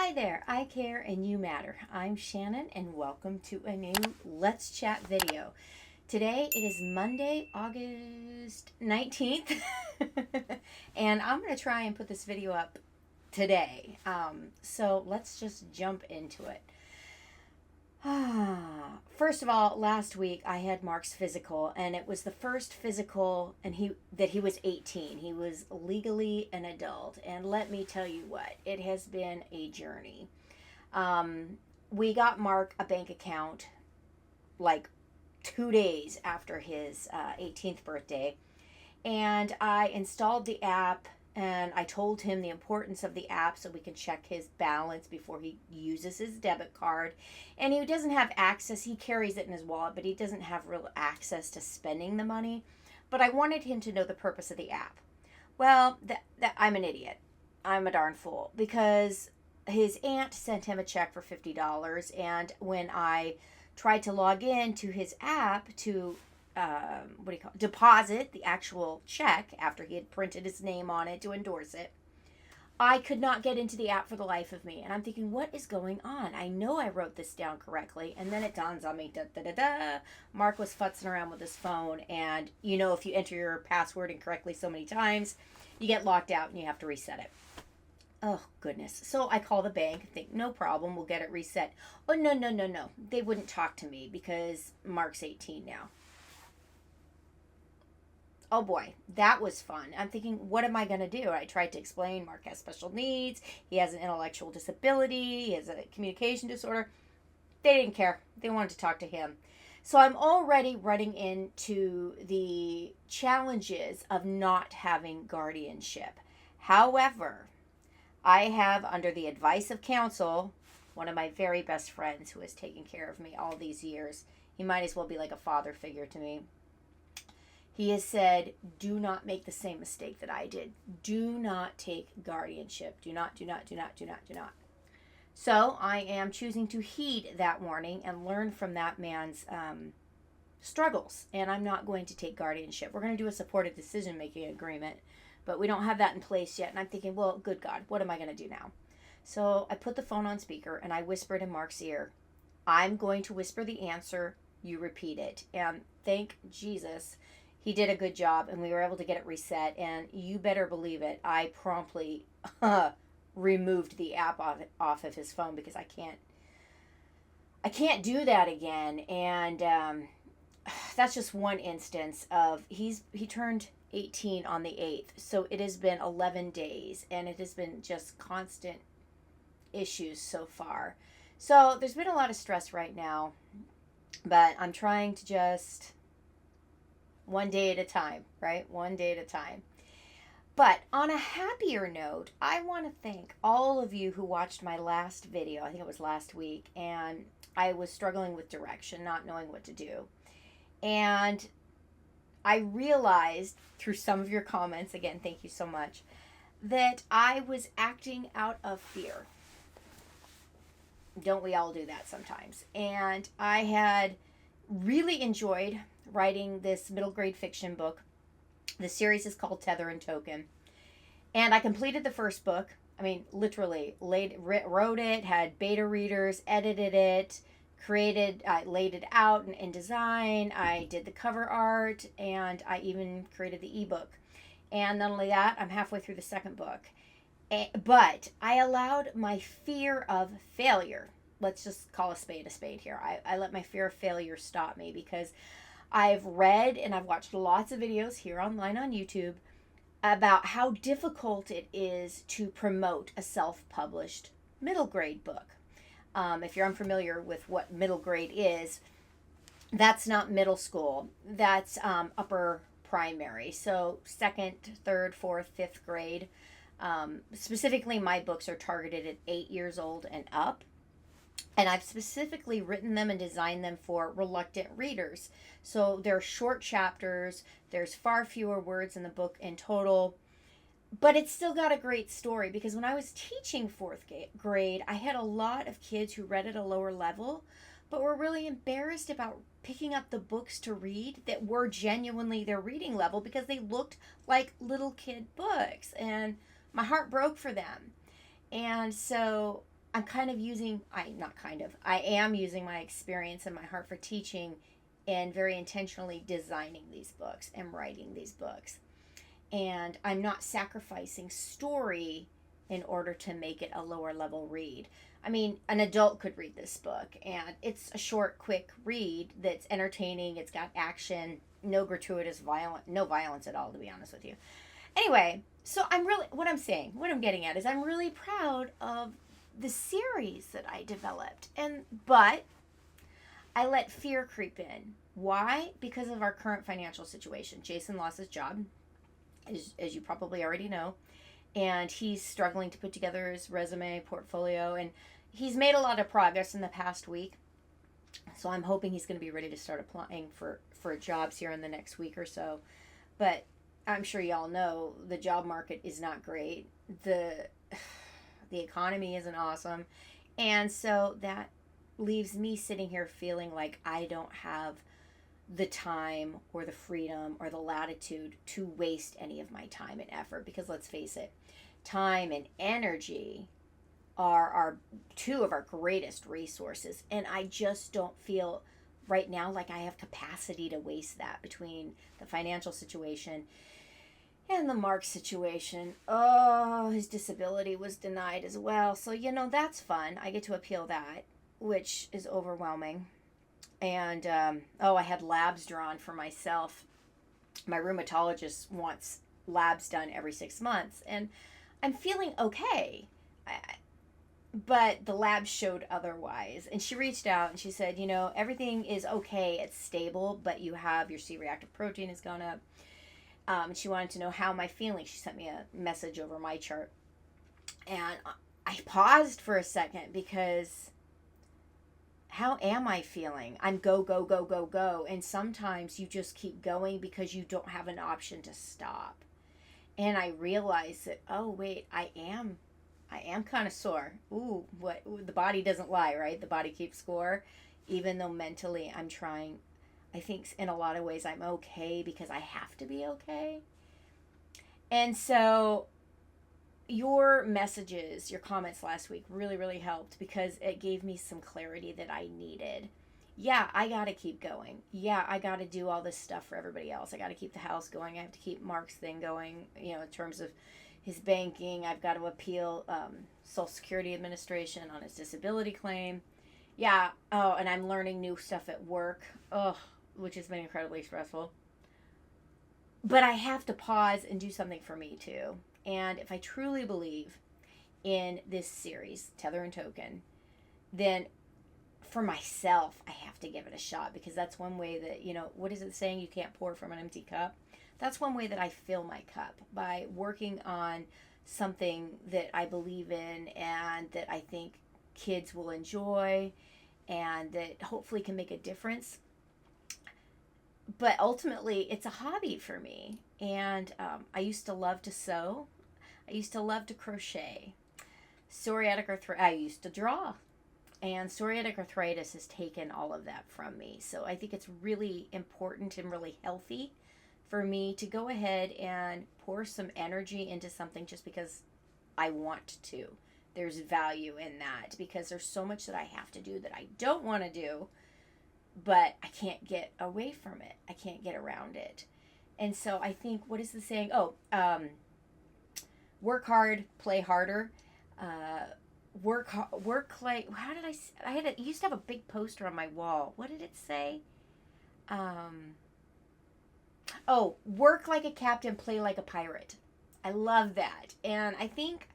Hi there, I care and you matter. I'm Shannon and welcome to a new Let's Chat video. Today it is Monday, August 19th, and I'm going to try and put this video up today. So let's just jump into it. First of all, last week I had Mark's physical, and it was the first physical and he was 18. He was legally an adult, and let me tell you what, it has been a journey. We got Mark a bank account like 2 days after his 18th birthday, and I installed the app and I told him the importance of the app so we can check his balance before he uses his debit card. And he doesn't have access, he carries it in his wallet, but he doesn't have real access to spending the money. But I wanted him to know the purpose of the app. Well, I'm an idiot. I'm a darn fool, because his aunt sent him a check for $50, and when I tried to log in to his app to deposit the actual check after he had printed his name on it to endorse it, I could not get into the app for the life of me. And I'm thinking, what is going on? I know I wrote this down correctly. And then it dawns on me, Mark was futzing around with his phone. And you know, if you enter your password incorrectly so many times, you get locked out and you have to reset it. Oh, goodness. So I call the bank and think, no problem, we'll get it reset. Oh, no. They wouldn't talk to me because Mark's 18 now. Oh boy, that was fun. I'm thinking, what am I going to do? I tried to explain Mark has special needs. He has an intellectual disability. He has a communication disorder. They didn't care. They wanted to talk to him. So I'm already running into the challenges of not having guardianship. However, I have, under the advice of counsel, one of my very best friends who has taken care of me all these years. He might as well be like a father figure to me. He has said, do not make the same mistake that I did. Do not take guardianship. Do not. So I am choosing to heed that warning and learn from that man's struggles. And I'm not going to take guardianship. We're going to do a supported decision-making agreement, but we don't have that in place yet. And I'm thinking, well, good God, what am I going to do now? So I put the phone on speaker and I whispered in Mark's ear, I'm going to whisper the answer. You repeat it. And thank Jesus, he did a good job, and we were able to get it reset. And you better believe it, I promptly removed the app off of his phone because I can't do that again. And that's just one instance of he turned 18 on the 8th, so it has been 11 days, and it has been just constant issues so far. So there's been a lot of stress right now, but I'm trying to just one day at a time, right? One day at a time. But on a happier note, I want to thank all of you who watched my last video. I think it was last week, and I was struggling with direction, not knowing what to do. And I realized through some of your comments, again, thank you so much, that I was acting out of fear. Don't we all do that sometimes? And I had really enjoyed writing this middle grade fiction book. The series is called Tether and Token. And I completed the first book. I mean, literally wrote it, had beta readers, edited it, I laid it out in design. I did the cover art, and I even created the ebook. And not only that, I'm halfway through the second book. But I allowed my fear of failure, let's just call a spade here. I let my fear of failure stop me, because I've read and I've watched lots of videos here online on YouTube about how difficult it is to promote a self-published middle grade book. If you're unfamiliar with what middle grade is, that's not middle school. That's upper primary. So 2nd, 3rd, 4th, 5th grade. Specifically, my books are targeted at 8 years old and up. And I've specifically written them and designed them for reluctant readers. So they're short chapters. There's far fewer words in the book in total. But it's still got a great story, because when I was teaching 4th grade, I had a lot of kids who read at a lower level, but were really embarrassed about picking up the books to read that were genuinely their reading level, because they looked like little kid books. And my heart broke for them. And so I'm kind of using, I am using my experience and my heart for teaching and very intentionally designing these books and writing these books. And I'm not sacrificing story in order to make it a lower level read. I mean, an adult could read this book, and it's a short, quick read that's entertaining. It's got action, no gratuitous no violence at all, to be honest with you. Anyway, so what I'm getting at is I'm really proud of the series that I developed. But I let fear creep in. Why? Because of our current financial situation. Jason lost his job, as you probably already know, and he's struggling to put together his resume portfolio, and he's made a lot of progress in the past week. So I'm hoping he's going to be ready to start applying for jobs here in the next week or so. But I'm sure y'all know the job market is not great. The economy isn't awesome. And so that leaves me sitting here feeling like I don't have the time or the freedom or the latitude to waste any of my time and effort, because let's face it, time and energy are two of our greatest resources, and I just don't feel right now like I have capacity to waste that between the financial situation and the Mark situation. Oh, his disability was denied as well, so that's fun. I get to appeal that, which is overwhelming. And I had labs drawn for myself. My rheumatologist wants labs done every 6 months, and I'm feeling okay. But the labs showed otherwise. And she reached out and she said, everything is okay. It's stable, but you have your C-reactive protein has gone up. She wanted to know how am I feeling. She sent me a message over my chart. And I paused for a second because how am I feeling? I'm go, go, go, go, go. And sometimes you just keep going because you don't have an option to stop. And I realized that, oh, wait, I am kind of sore. Ooh, the body doesn't lie, right? The body keeps score. Even though mentally I'm trying, I think in a lot of ways I'm okay because I have to be okay. And so your messages, your comments last week really, really helped because it gave me some clarity that I needed. Yeah, I got to keep going. Yeah, I got to do all this stuff for everybody else. I got to keep the house going. I have to keep Mark's thing going, in terms of his banking. I've got to appeal Social Security Administration on his disability claim. Yeah, and I'm learning new stuff at work, which has been incredibly stressful. But I have to pause and do something for me too. And if I truly believe in this series, Tether and Token, then for myself, I have to give it a shot, because that's one way that, what is it saying? You can't pour from an empty cup. That's one way that I fill my cup, by working on something that I believe in and that I think kids will enjoy and that hopefully can make a difference. But ultimately, it's a hobby for me. And I used to love to sew. I used to love to crochet. Psoriatic arthritis, I used to draw. And psoriatic arthritis has taken all of that from me. So I think it's really important and really healthy for me to go ahead and pour some energy into something just because I want to. There's value in that, because there's so much that I have to do that I don't want to do, but I can't get away from it. I can't get around it. And so I think, what is the saying? Work hard, play harder. Work like, how did I used to have a big poster on my wall. What did it say? Work like a captain, play like a pirate. I love that. And I think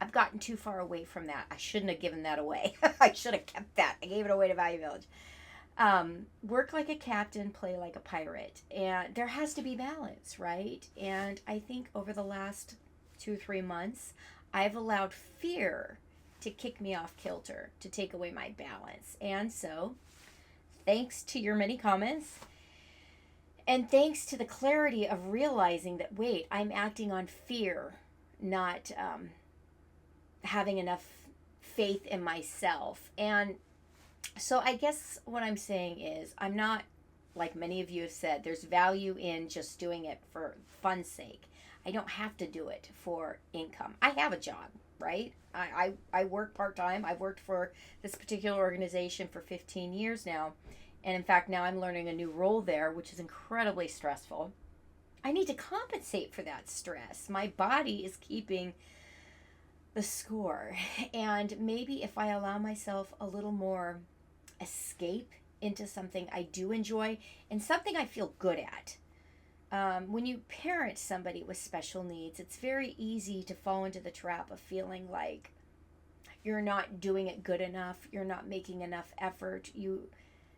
I've gotten too far away from that. I shouldn't have given that away. I should have kept that. I gave it away to Value Village. Work like a captain, play like a pirate. And there has to be balance, right? And I think over the last 2-3 months, I've allowed fear to kick me off kilter, to take away my balance. And so, thanks to your many comments, and thanks to the clarity of realizing that, wait, I'm acting on fear, not having enough faith in myself. And so I guess what I'm saying is, I'm not, like many of you have said, there's value in just doing it for fun's sake. I don't have to do it for income. I have a job. right? I work part-time. I've worked for this particular organization for 15 years now. And in fact, now I'm learning a new role there, which is incredibly stressful. I need to compensate for that stress. My body is keeping the score. And maybe if I allow myself a little more escape into something I do enjoy and something I feel good at. When you parent somebody with special needs, it's very easy to fall into the trap of feeling like you're not doing it good enough, you're not making enough effort.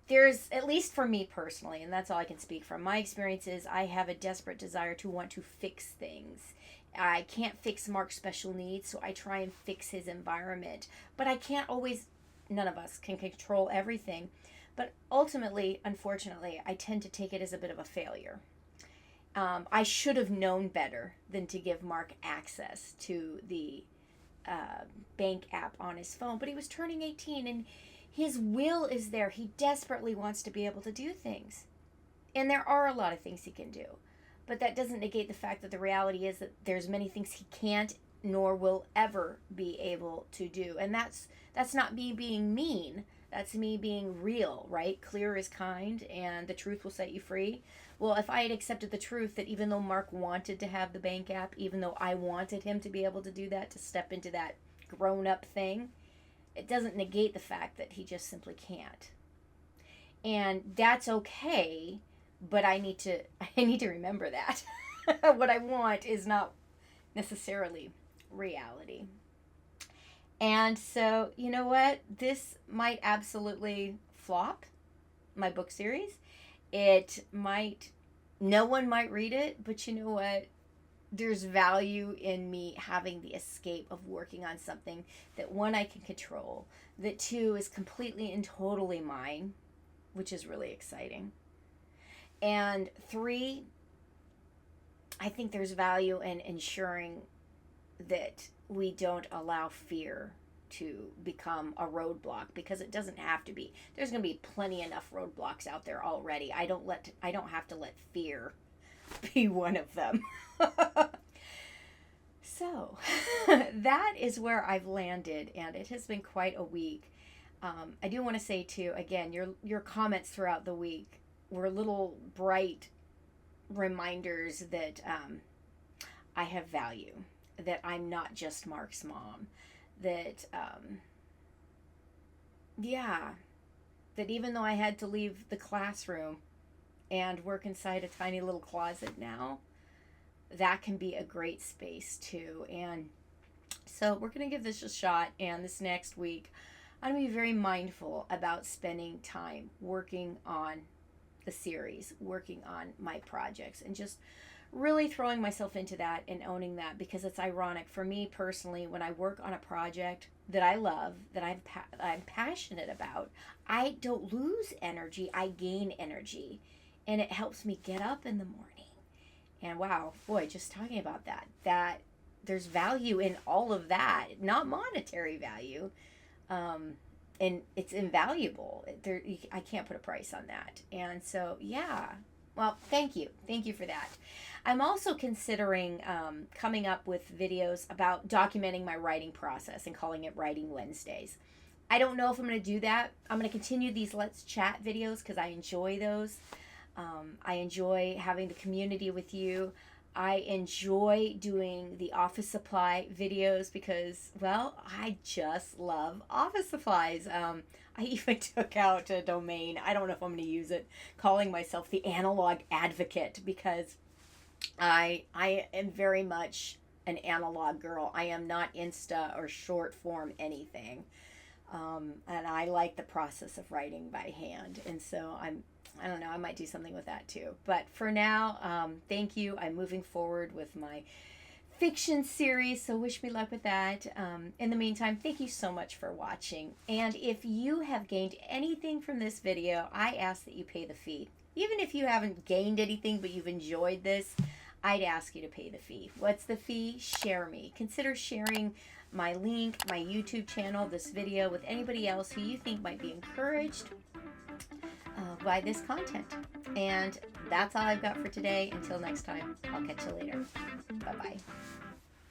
There's, at least for me personally, and that's all I can speak from my experiences, I have a desperate desire to want to fix things. I can't fix Mark's special needs, so I try and fix his environment. But I can't always, none of us can control everything. But ultimately, unfortunately, I tend to take it as a bit of a failure. I should have known better than to give Mark access to the bank app on his phone. But he was turning 18 and his will is there. He desperately wants to be able to do things. And there are a lot of things he can do. But that doesn't negate the fact that the reality is that there's many things he can't nor will ever be able to do. And that's not me being mean. That's me being real, right? Clear is kind, and the truth will set you free. Well, if I had accepted the truth that even though Mark wanted to have the bank app, even though I wanted him to be able to do that, to step into that grown-up thing, it doesn't negate the fact that he just simply can't. And that's okay, but I need to remember that. What I want is not necessarily reality. And so, you know what? This might absolutely flop, my book series. No one might read it, but you know what? There's value in me having the escape of working on something that, one, I can control, that, two, is completely and totally mine, which is really exciting. And three, I think there's value in ensuring that we don't allow fear to become a roadblock, because it doesn't have to be. There's going to be plenty enough roadblocks out there already. I don't have to let fear be one of them. So that is where I've landed, and it has been quite a week. I do want to say too, again, your comments throughout the week were little bright reminders that I have value, that I'm not just Mark's mom, that that even though I had to leave the classroom and work inside a tiny little closet now, that can be a great space too. And so we're going to give this a shot, and this next week I'm going to be very mindful about spending time working on the series, working on my projects, and just really throwing myself into that and owning that, because it's ironic for me personally, when I work on a project that I love, that I'm passionate about, I don't lose energy, I gain energy, and it helps me get up in the morning. And wow, boy, just talking about that there's value in all of that, not monetary value, and it's invaluable. I can't put a price on that. And so, yeah. Well, thank you for that. I'm also considering coming up with videos about documenting my writing process and calling it Writing Wednesdays. I don't know if I'm going to do that. I'm going to continue these Let's Chat videos because I enjoy those. I enjoy having the community with you. I enjoy doing the office supply videos because, well, I just love office supplies. I even took out a domain, I don't know if I'm going to use it, calling myself the Analog Advocate, because I am very much an analog girl. I am not Insta or short form anything. And I like the process of writing by hand. And so I don't know, I might do something with that too. But for now, thank you. I'm moving forward with my fiction series, so wish me luck with that. In the meantime, thank you so much for watching. And if you have gained anything from this video, I ask that you pay the fee. Even if you haven't gained anything, but you've enjoyed this, I'd ask you to pay the fee. What's the fee? Share me. Consider sharing my link, my YouTube channel, this video with anybody else who you think might be encouraged by this content. And that's all I've got for today. Until next time, I'll catch you later. Bye-bye.